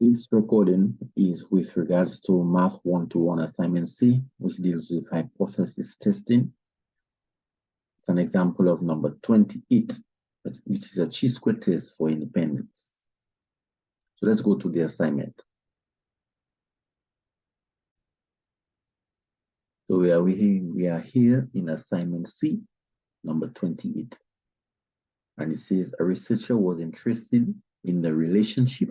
This recording is with regards to Math 121 Assignment C, which deals with hypothesis testing. It's an example of number 28, which is a chi-square test for independence. So let's go to the assignment. So we are here in assignment C, number 28. And it says a researcher was interested in the relationship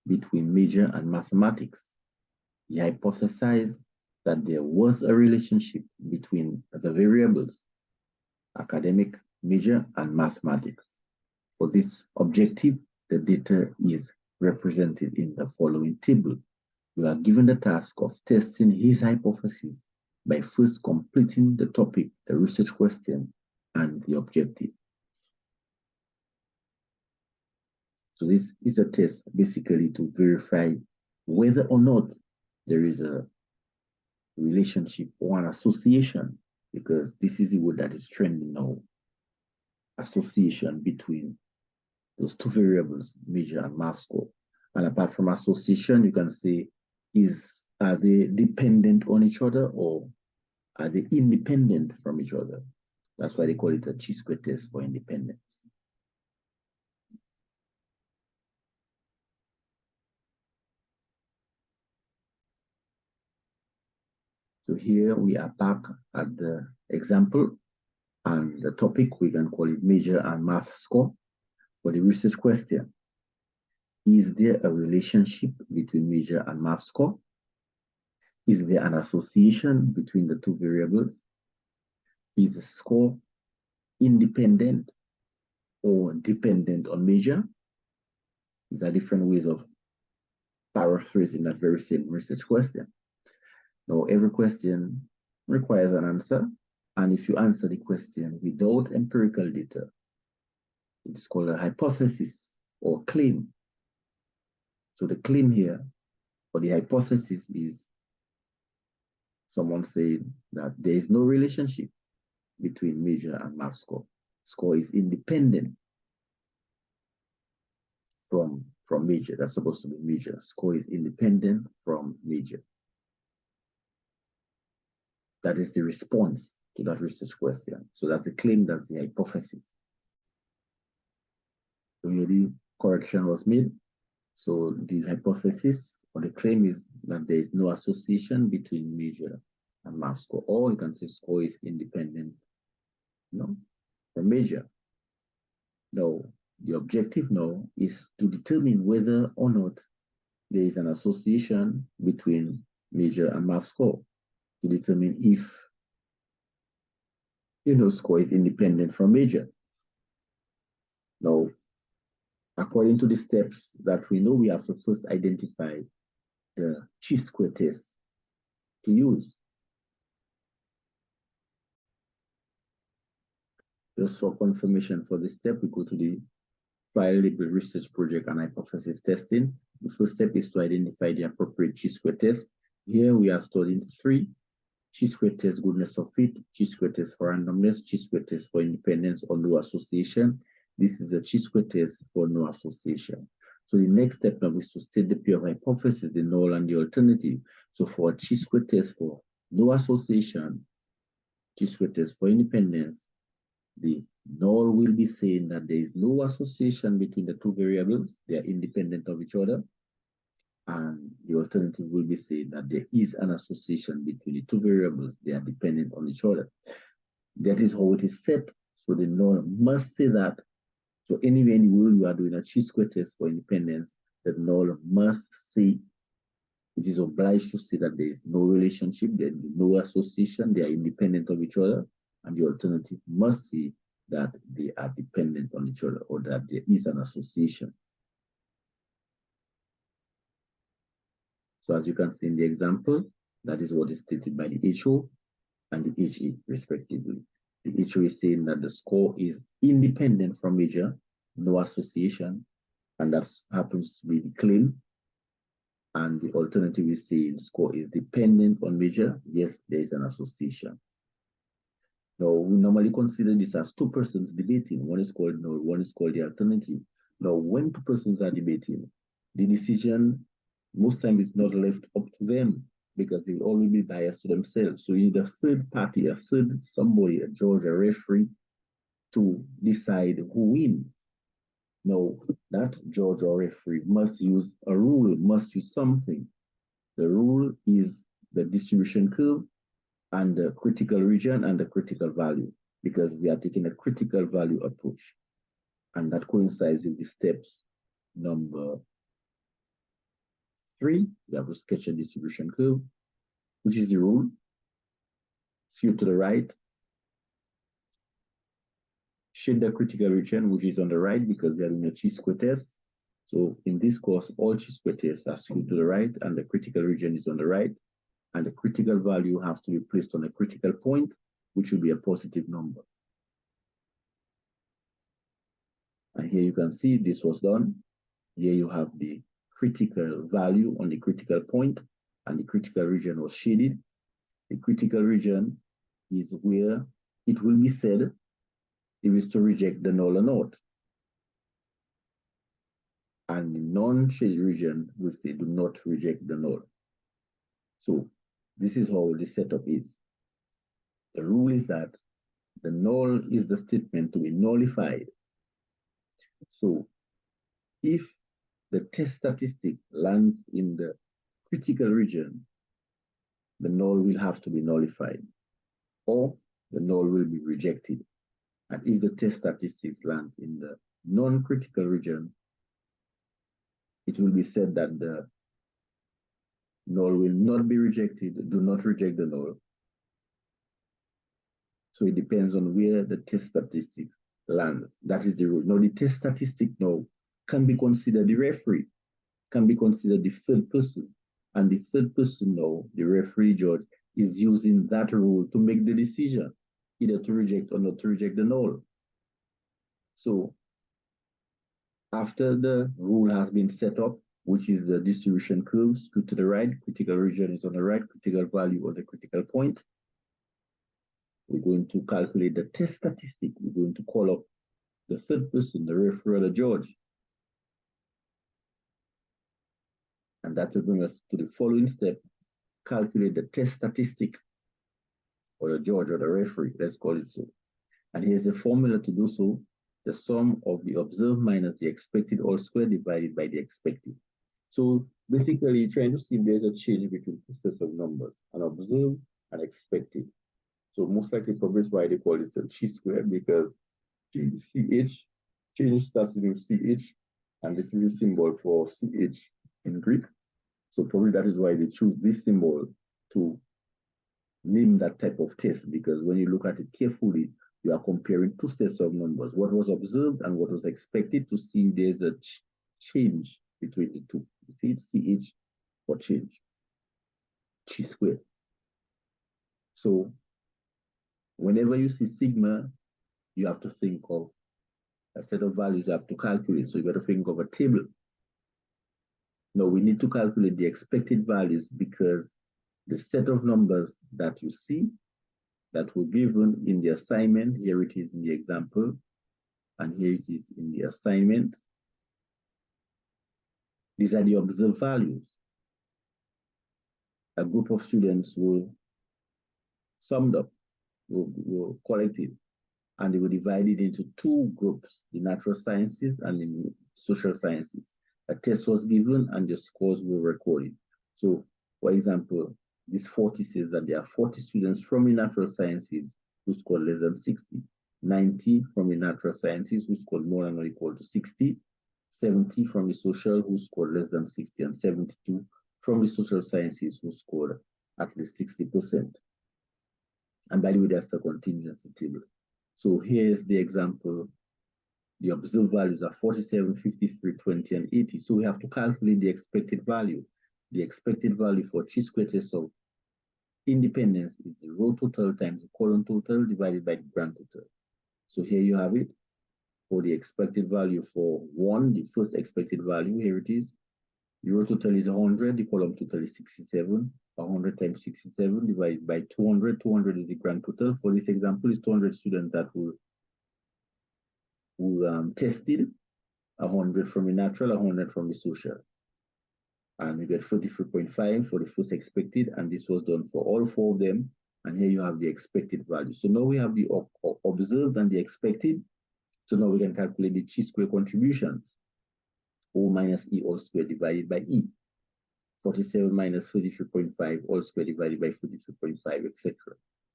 between major and mathematics. He hypothesized that there was a relationship between the variables, academic, major, and mathematics. For this objective, the data is represented in the following table. You are given the task of testing his hypothesis by first completing the topic, the research question, and the objective. So this is a test basically to verify whether or not there is a relationship or an association, because this is the word that is trending now. Association between those two variables, major and math score. And apart from association, you can say, are they dependent on each other or are they independent from each other? That's why they call it a chi-square test for independence. So here we are back at the example, and the topic, we can call it major and math score. For the research question, is there a relationship between major and math score? Is there an association between the two variables? Is the score independent or dependent on major? These are different ways of paraphrasing that very same research question. Now, every question requires an answer, and if you answer the question without empirical data, it is called a hypothesis or claim. So the claim here, or the hypothesis, is someone saying that there is no relationship between major and math score. Score is independent from major. That's supposed to be major. Score is independent from major. That is the response to that research question. So that's the claim, that's the hypothesis. So here the correction was made. So the hypothesis or the claim is that there is no association between major and math score. Or you can say score is independent, from major. Now, the objective now is to determine whether or not there is an association between major and math score, to determine if, score is independent from major. Now, according to the steps that we know, we have to first identify the chi-square test to use. Just for confirmation for this step, we go to the file labeled research project and hypothesis testing. The first step is to identify the appropriate chi-square test. Here we are studying 3: chi-square test goodness of fit, chi-square test for randomness, chi-square test for independence or no association. This is a chi-square test for no association. So the next step now is to state the pair of hypotheses, the null and the alternative. So for a chi-square test for no association, chi-square test for independence, the null will be saying that there is no association between the two variables. They are independent of each other. And the alternative will be saying that there is an association between the two variables. They are dependent on each other. That is how it is set. So the null must say that. So anywhere in the world you are doing a chi-square test for independence, the null must say, it is obliged to say that there is no relationship, there is no association, they are independent of each other, and the alternative must say that they are dependent on each other or that there is an association. So as you can see in the example, that is what is stated by the HO and the HE respectively. The HO is saying that the score is independent from major, no association, and that happens to be the claim. And the alternative is saying score is dependent on major, yes, there is an association. Now, we normally consider this as two persons debating. One is called null, one is called the alternative. Now, when two persons are debating, the decision most times it's not left up to them because they will always be biased to themselves. So you need a third party, a third somebody, a judge, a referee, to decide who wins. Now, that judge or referee must use a rule, must use something. The rule is the distribution curve and the critical region and the critical value, because we are taking a critical value approach. And that coincides with the steps number 3. We have to sketch a distribution curve, which is the rule. Skew to the right. Shade the critical region, which is on the right because we are doing a chi-square test. So in this course, all chi-square tests are skewed to the right and the critical region is on the right. And the critical value has to be placed on a critical point, which will be a positive number. And here you can see this was done. Here you have the critical value on the critical point, and the critical region was shaded. The critical region is where it will be said if it's to reject the null or not. And the non-shaded region will say do not reject the null. So this is how the setup is. The rule is that the null is the statement to be nullified. So if the test statistic lands in the critical region, the null will have to be nullified, or the null will be rejected. And if the test statistics land in the non-critical region, it will be said that the null will not be rejected. Do not reject the null. So it depends on where the test statistics lands. That is the rule. Now the test statistic now can be considered the referee, can be considered the third person. And the third person now, the referee judge, is using that rule to make the decision, either to reject or not to reject the null. So after the rule has been set up, which is the distribution curve, skewed to the right, critical region is on the right, critical value on the critical point, we're going to calculate the test statistic. We're going to call up the third person, the referee or the judge. And that will bring us to the following step: calculate the test statistic, or the judge or the referee, let's call it so. And here's the formula to do so: the sum of the observed minus the expected all squared divided by the expected. So basically, you're trying to see if there's a change between two sets of numbers, an observed and expected. So most likely, probably why they call this a chi-square, because CH, change starts with CH, and this is a symbol for CH in Greek. So probably that is why they choose this symbol to name that type of test, because when you look at it carefully, you are comparing two sets of numbers, what was observed and what was expected, to see if there's a change between the two. You see it's CH for change, chi-square. So whenever you see sigma, you have to think of a set of values you have to calculate. So you got to think of a table. Now we need to calculate the expected values, because the set of numbers that you see that were given in the assignment, here it is in the example, and here it is in the assignment. These are the observed values. A group of students were summed up, were collected, and they were divided into two groups, the natural sciences and the social sciences. A test was given and the scores were recorded. So, for example, this 40 says that there are 40 students from the natural sciences who scored less than 60, 90 from the natural sciences who scored more than or equal to 60, 70 from the social who scored less than 60, and 72 from the social sciences who scored at least 60%. And by the way, that's the contingency table. So here's the example. The observed values are 47, 53, 20, and 80. So we have to calculate the expected value. The expected value for chi-square test of independence is the row total times the column total divided by the grand total. So here you have it. For the expected value for 1, the first expected value, here it is. The row total is 100, the column total is 67. 100 times 67 divided by 200. 200 is the grand total. For this example, is 200 students that were tested, 100 from the natural, 100 from the social. And we get 43.5 for the first expected, and this was done for all four of them. And here you have the expected value. So now we have the observed and the expected. So now we can calculate the chi-square contributions. O minus E all square divided by E. 47 minus 33.5 all square divided by 43.5, etc.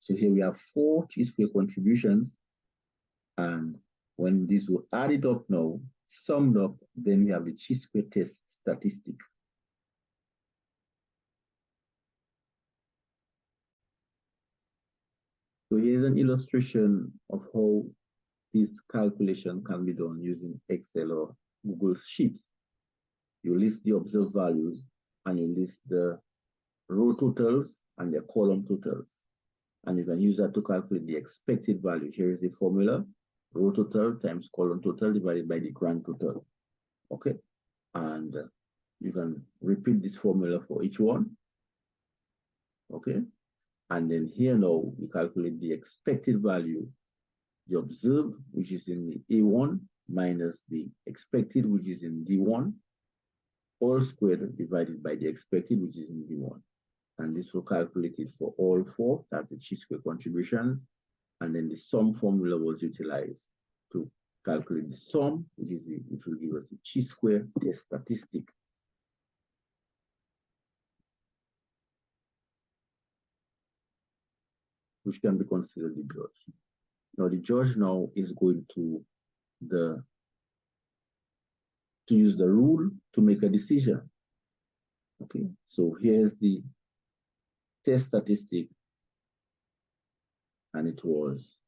So here we have four chi-square contributions. And when these were added up now, summed up, then we have the chi-square test statistic. So here's an illustration of how this calculation can be done using Excel or Google Sheets. You list the observed values and you list the row totals and the column totals. And you can use that to calculate the expected value. Here is the formula: row total times column total divided by the grand total. Okay, and you can repeat this formula for each one. Okay, and then here now we calculate the expected value, the observed, which is in the A1, minus the expected, which is in D1, all squared divided by the expected, which is in D1. And this will calculate it for all four, that's the chi-square contributions. And then the sum formula was utilized to calculate the sum, which will give us the chi-square test statistic. Which can be considered the judge. Now the judge now is going to use the rule to make a decision. Okay, so here's the test statistic, and it was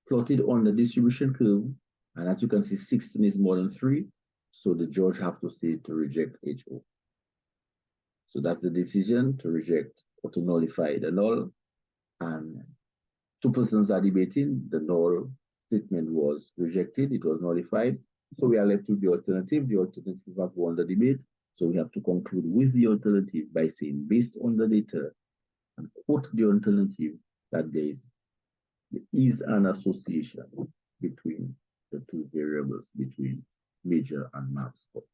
plotted on the distribution curve, and as you can see, 16 is more than 3, so the judge have to say to reject HO. So that's the decision to reject or to nullify the null, and two persons are debating. The null statement was rejected, it was nullified, so we are left with the alternative. The alternative have won the debate, so we have to conclude with the alternative by saying, based on the data, and quote the alternative, that there is an association between the two variables, between major and max score.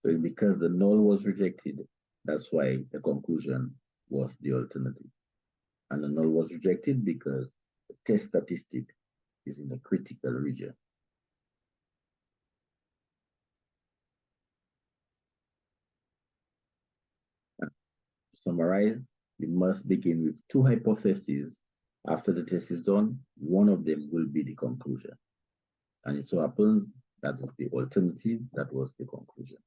So because the null was rejected, that's why the conclusion was the alternative. And the null was rejected because the test statistic is in the critical region. To summarize, we must begin with two hypotheses. After the test is done, one of them will be the conclusion. And it so happens that is the alternative that was the conclusion.